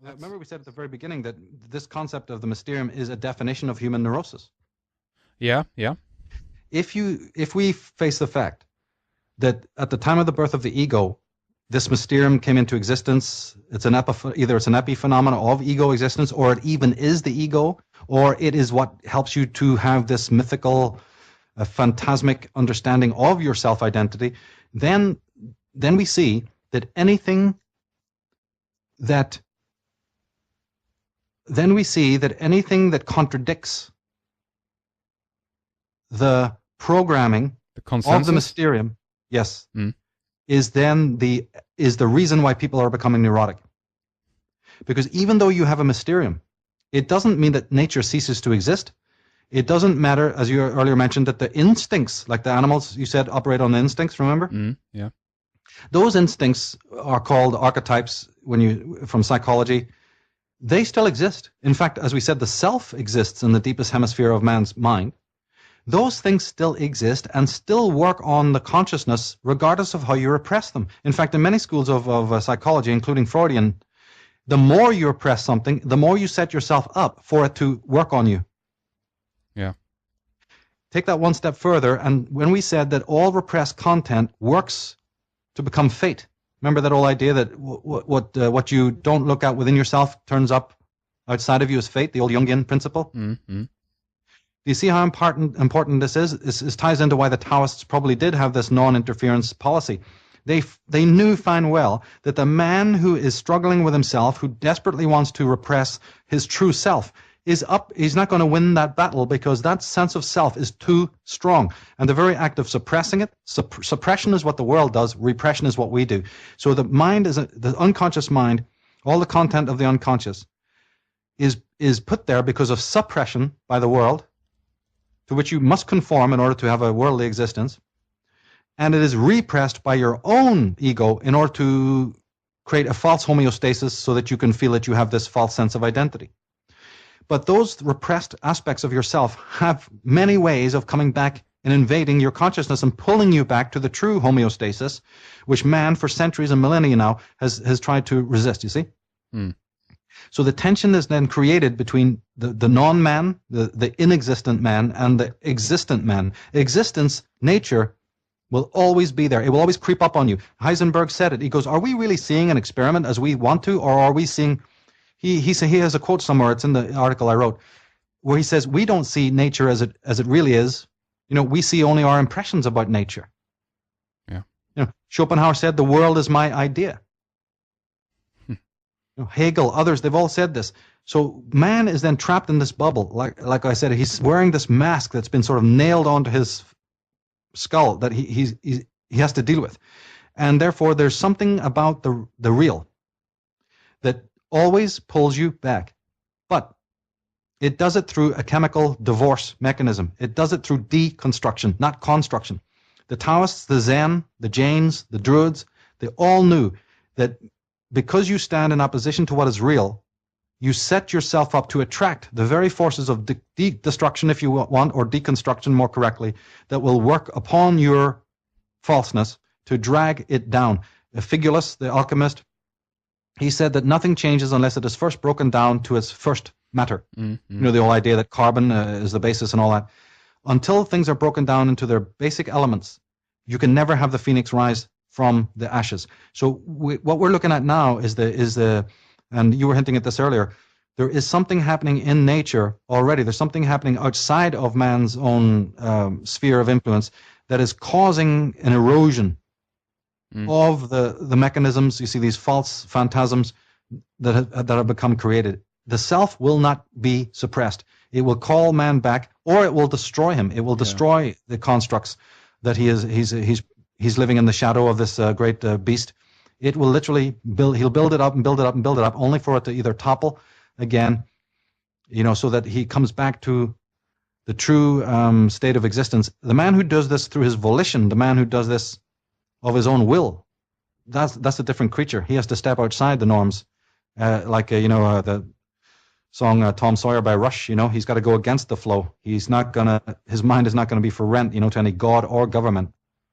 Remember we said at the very beginning that this concept of the mysterium is a definition of human neurosis. Yeah. If we face the fact that at the time of the birth of the ego, this mysterium came into existence, either it's an epiphenomenon of ego existence, or it even is the ego, or it is what helps you to have this mythical, phantasmic understanding of your self-identity, then we see that anything that contradicts the programming of the mysterium, yes, is the reason why people are becoming neurotic. Because even though you have a mysterium, it doesn't mean that nature ceases to exist. It doesn't matter, as you earlier mentioned, that the instincts, like the animals you said operate on the instincts, remember? Yeah. Those instincts are called archetypes from psychology. They still exist. In fact, as we said, the self exists in the deepest hemisphere of man's mind. Those things still exist and still work on the consciousness regardless of how you repress them. In fact, in many schools of psychology, including Freudian, the more you repress something, the more you set yourself up for it to work on you. Yeah. Take that one step further, and when we said that all repressed content works to become fate, remember that whole idea that what you don't look at within yourself turns up outside of you as fate, the old Jungian principle? Mm-hmm. Do you see how important this is? This ties into why the Taoists probably did have this non-interference policy. They knew fine well that the man who is struggling with himself, who desperately wants to repress his true self, he's not going to win that battle because that sense of self is too strong. And the very act of suppressing it, suppression is what the world does, repression is what we do. So the mind the unconscious mind, all the content of the unconscious is put there because of suppression by the world, to which you must conform in order to have a worldly existence, and it is repressed by your own ego in order to create a false homeostasis so that you can feel that you have this false sense of identity. But those repressed aspects of yourself have many ways of coming back and invading your consciousness and pulling you back to the true homeostasis, which man for centuries and millennia now has tried to resist, you see? So the tension is then created between the non-man, the inexistent man, and the existent man. Existence, nature, will always be there. It will always creep up on you. Heisenberg said it. He goes, are we really seeing an experiment as we want to, or are we seeing... He has a quote somewhere, it's in the article I wrote, where he says, we don't see nature as it really is. We see only our impressions about nature. Yeah. Schopenhauer said, the world is my idea. Hegel, others, they've all said this. So man is then trapped in this bubble. Like I said, he's wearing this mask that's been sort of nailed onto his skull that he has to deal with. And therefore, there's something about the real that always pulls you back. But it does it through a chemical divorce mechanism. It does it through deconstruction, not construction. The Taoists, the Zen, the Jains, the Druids, they all knew that because you stand in opposition to what is real, you set yourself up to attract the very forces of destruction, if you want, or deconstruction more correctly, that will work upon your falseness to drag it down. Figulus, the alchemist, he said that nothing changes unless it is first broken down to its first matter. Mm-hmm. The whole idea that carbon is the basis and all that. Until things are broken down into their basic elements, you can never have the phoenix rise from the ashes. So what we're looking at now is and you were hinting at this earlier, there is something happening in nature already. There's something happening outside of man's own sphere of influence that is causing an erosion of the mechanisms. You see these false phantasms that have become created. The self will not be suppressed. It will call man back, or it will destroy him. It will destroy the constructs that he's living in the shadow of this great beast. It will literally he'll build it up and build it up and build it up, only for it to either topple again, so that he comes back to the true state of existence. The man who does this through his volition, the man who does this of his own will, that's a different creature. He has to step outside the norms, the song Tom Sawyer by Rush. He's got to go against the flow. His mind is not going to be for rent, to any god or government.